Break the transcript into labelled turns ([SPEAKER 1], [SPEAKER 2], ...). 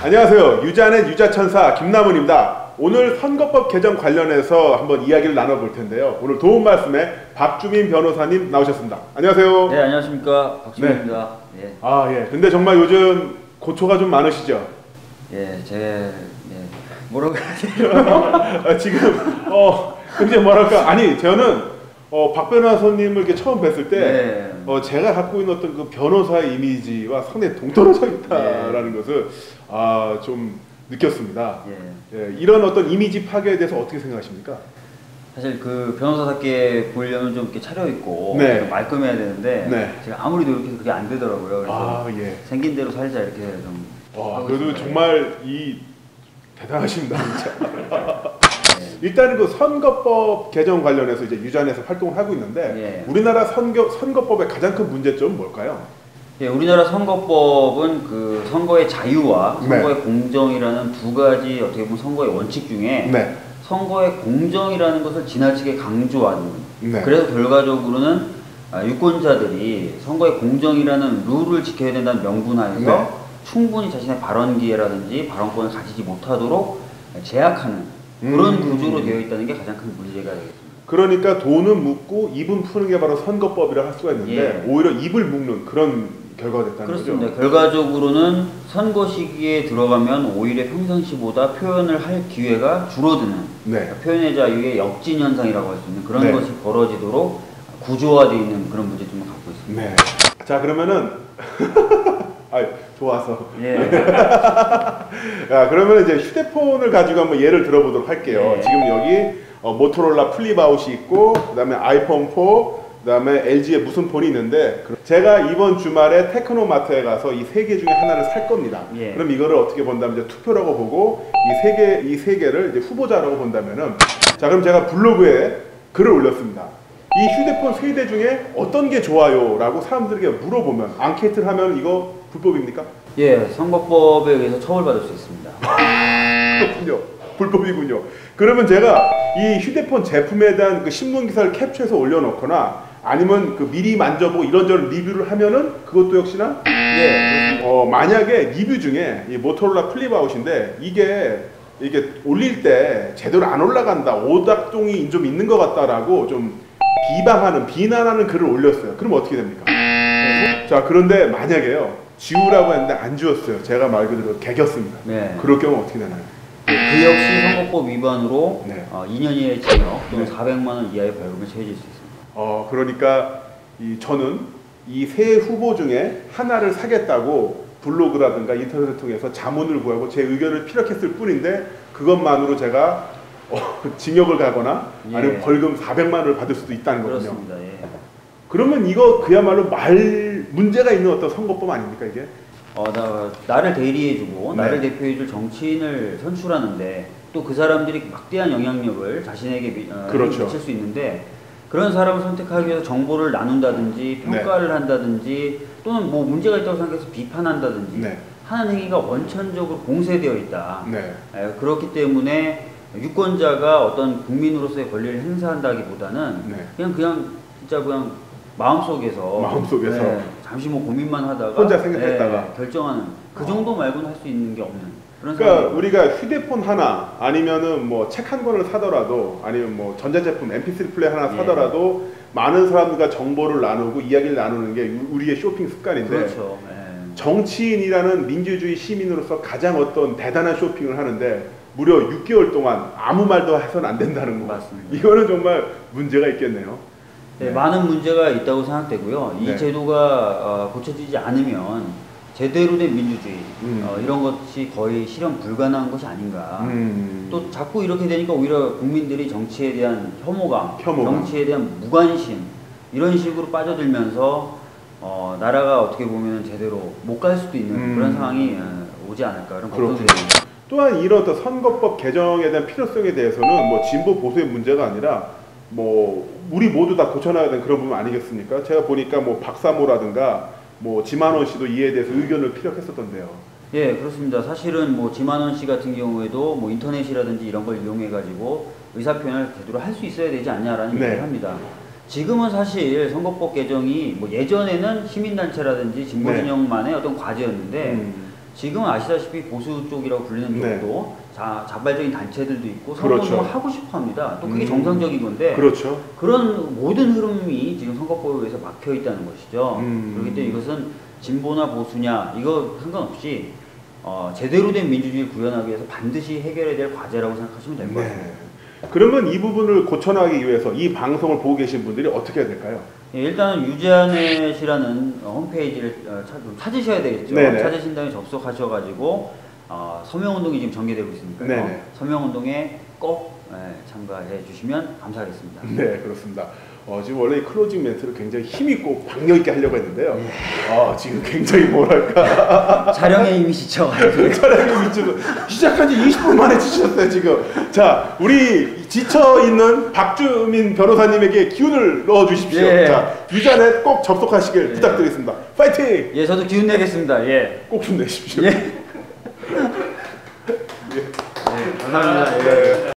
[SPEAKER 1] 안녕하세요. 유자넷 유자천사 김남훈입니다. 오늘 선거법 개정 관련해서 한번 이야기를 나눠볼 텐데요. 오늘 도움 말씀에 박주민 변호사님 나오셨습니다. 안녕하세요.
[SPEAKER 2] 네, 안녕하십니까. 박주민입니다.
[SPEAKER 1] 네.
[SPEAKER 2] 예.
[SPEAKER 1] 예. 근데 정말 요즘 고초가 좀 많으시죠?
[SPEAKER 2] 예, 뭐라고 해야지?
[SPEAKER 1] 지금, 굉장히 뭐랄까. 아니, 저는, 박 변호사님을 이렇게 처음 뵀을 때,
[SPEAKER 2] 네.
[SPEAKER 1] 제가 갖고 있는 어떤 그 변호사의 이미지와 상당히 동떨어져 있다라는 것을, 좀 느꼈습니다. 예, 이런 어떤 이미지 파괴에 대해서 어떻게 생각하십니까?
[SPEAKER 2] 사실 그 변호사답게 보이려면 좀 이렇게 차려입고
[SPEAKER 1] 네.
[SPEAKER 2] 좀 말끔해야 되는데
[SPEAKER 1] 네.
[SPEAKER 2] 제가 아무리 노력해도 그게 안 되더라고요. 그래서
[SPEAKER 1] 예.
[SPEAKER 2] 생긴 대로 살자 이렇게 좀.
[SPEAKER 1] 그래도 정말 대단하십니다, 진짜. 일단은 그 선거법 개정 관련해서 이제 유자넷에서 활동을 하고 있는데 우리나라 선거법의 가장 큰 문제점은 뭘까요?
[SPEAKER 2] 예, 우리나라 선거법은 그 선거의 자유와 선거의 공정이라는 두 가지 어떻게 보면 선거의 원칙 중에 선거의 공정이라는 것을 지나치게 강조하는 그래서 결과적으로는 유권자들이 선거의 공정이라는 룰을 지켜야 된다는 명분하에서 충분히 자신의 발언 기회라든지 발언권을 가지지 못하도록 제약하는 그런 구조로 되어 있다는 게 가장 큰 문제가 되겠습니다.
[SPEAKER 1] 그러니까 돈은 묻고 입은 푸는 게 바로 선거법이라 할 수가 있는데 오히려 입을 묶는 그런 결과가 됐다는
[SPEAKER 2] 그렇습니다.
[SPEAKER 1] 거죠?
[SPEAKER 2] 결과적으로는 선거 시기에 들어가면 오히려 평상시보다 표현을 할 기회가 줄어드는 표현의 자유의 역진 현상이라고 할 수 있는 그런 것이 벌어지도록 구조화되어 있는 그런 문제점을 갖고 있습니다.
[SPEAKER 1] 자, 그러면은 좋아서. 그러면 이제 휴대폰을 가지고 한번 예를 들어보도록 할게요. 지금 여기 모토로라 플립아웃이 있고, 그 다음에 아이폰 4, 그 다음에 LG의 무슨 폰이 있는데, 제가 이번 주말에 테크노마트에 가서 이 세 개 중에 하나를 살 겁니다. 그럼 이거를 어떻게 본다면 이제 투표라고 보고, 이 세 개를 이제 후보자라고 본다면은, 자, 그럼 제가 블로그에 글을 올렸습니다. 이 휴대폰 세 대 중에 어떤 게 좋아요? 라고 사람들에게 물어보면, 앙케이트를 하면 이거 불법입니까?
[SPEAKER 2] 예, 선거법에 의해서 처벌받을 수 있습니다.
[SPEAKER 1] 그렇군요. 불법이군요. 그러면 제가 이 휴대폰 제품에 대한 그 신문 기사를 캡처해서 올려놓거나 아니면 그 미리 만져보고 이런저런 리뷰를 하면은 그것도 역시나 만약에 리뷰 중에 이 모토로라 플립아웃인데 이게 올릴 때 제대로 안 올라간다, 오작동이 좀 있는 것 같다라고 좀 비난하는 글을 올렸어요. 그럼 어떻게 됩니까? 자, 그런데 만약에요, 지우라고 했는데 안 지웠어요. 제가 말 그대로 개겼습니다. 그럴 경우 어떻게 되나요?
[SPEAKER 2] 그 역시 선거법 위반으로 2년 이하의 징역 또는 400만 원 이하의 벌금을 처해질 수 있습니다.
[SPEAKER 1] 그러니까 저는 이 세 후보 중에 하나를 사겠다고 블로그라든가 인터넷을 통해서 자문을 구하고 제 의견을 피력했을 뿐인데 그것만으로 제가 징역을 가거나 아니면 벌금 400만 원을 받을 수도 있다는 거군요.
[SPEAKER 2] 그렇습니다.
[SPEAKER 1] 그러면 이거 그야말로 문제가 있는 어떤 선거법 아닙니까 이게?
[SPEAKER 2] 나를 대리해주고 나를 대표해줄 정치인을 선출하는데 또 그 사람들이 막대한 영향력을 자신에게 미칠 수 있는데 그런 사람을 선택하기 위해서 정보를 나눈다든지 평가를 한다든지 또는 뭐 문제가 있다고 생각해서 비판한다든지 하는 행위가 원천적으로 공세되어 있다. 그렇기 때문에 유권자가 어떤 국민으로서의 권리를 행사한다기보다는 그냥 진짜 그냥 마음속에서 잠시 뭐 고민만 하다가
[SPEAKER 1] 혼자 생각했다가
[SPEAKER 2] 결정하는 그 정도 말고는 할 수 있는 게 없는 그런
[SPEAKER 1] 그러니까 우리가 휴대폰 하나 아니면은 뭐 책 한 권을 사더라도 아니면 뭐 전자제품 MP3 플레이 하나 사더라도 많은 사람들과 정보를 나누고 이야기를 나누는 게 우리의 쇼핑 습관인데 정치인이라는 민주주의 시민으로서 가장 어떤 대단한 쇼핑을 하는데 무려 6개월 동안 아무 말도 해서는 안 된다는 거.
[SPEAKER 2] 맞습니다.
[SPEAKER 1] 이거는 정말 문제가 있겠네요.
[SPEAKER 2] 많은 문제가 있다고 생각되고요. 이 제도가 고쳐지지 않으면 제대로 된 민주주의 이런 것이 거의 실현 불가능한 것이 아닌가. 또 자꾸 이렇게 되니까 오히려 국민들이 정치에 대한 혐오감. 정치에 대한 무관심 이런 식으로 빠져들면서 나라가 어떻게 보면 제대로 못 갈 수도 있는 그런 상황이 오지 않을까 그런 걱정이 됩니다.
[SPEAKER 1] 또한 이런 어떤 선거법 개정에 대한 필요성에 대해서는 뭐 진보 보수의 문제가 아니라 뭐 우리 모두 다 고쳐놔야 되는 그런 부분 아니겠습니까? 제가 보니까 뭐 박사모라든가 뭐 지만원 씨도 이에 대해서 의견을 피력했었던데요.
[SPEAKER 2] 예, 그렇습니다. 사실은 뭐 지만원 씨 같은 경우에도 뭐 인터넷이라든지 이런 걸 이용해 가지고 의사 표현을 제대로 할 수 있어야 되지 않냐라는 얘기를 합니다. 지금은 사실 선거법 개정이 뭐 예전에는 시민단체라든지 진보진영만의 어떤 과제였는데 지금 아시다시피 보수 쪽이라고 불리는
[SPEAKER 1] 네.
[SPEAKER 2] 쪽도 자발적인 단체들도 있고
[SPEAKER 1] 그렇죠.
[SPEAKER 2] 선거운동을 하고 싶어합니다. 또 그게 정상적인 건데
[SPEAKER 1] 그렇죠.
[SPEAKER 2] 그런 모든 흐름이 지금 선거법에 막혀 있다는 것이죠. 그렇기 때문에 이것은 진보나 보수냐 이거 상관없이 제대로 된 민주주의를 구현하기 위해서 반드시 해결해야 될 과제라고 생각하시면 될 것 같습니다.
[SPEAKER 1] 네. 그러면 이 부분을 고쳐나가기 위해서 이 방송을 보고 계신 분들이 어떻게 해야 될까요?
[SPEAKER 2] 예, 일단은 유지아넷이라는 홈페이지를 찾으셔야 되겠죠.
[SPEAKER 1] 네네.
[SPEAKER 2] 찾으신 다음에 접속하셔가지고 서명운동이 지금 전개되고 있으니까요.
[SPEAKER 1] 네네.
[SPEAKER 2] 서명운동에 꼭 참가해 주시면 감사하겠습니다.
[SPEAKER 1] 네, 그렇습니다. 지금 원래 이 클로징 멘트를 굉장히 힘있고 박력있게 하려고 했는데요. 지금 굉장히 뭐랄까.
[SPEAKER 2] 촬영에 이미 지쳐가지고.
[SPEAKER 1] 촬영이 지금 시작한 지 20분 만에 지쳤어요, 지금. 자, 우리 지쳐있는 박주민 변호사님에게 기운을 넣어주십시오.
[SPEAKER 2] 예.
[SPEAKER 1] 자, 유자넷 꼭 접속하시길 부탁드리겠습니다. 파이팅!
[SPEAKER 2] 예, 저도 기운 내겠습니다. 예.
[SPEAKER 1] 꼭 좀 내십시오.
[SPEAKER 2] 예. 예. 감사합니다. 예.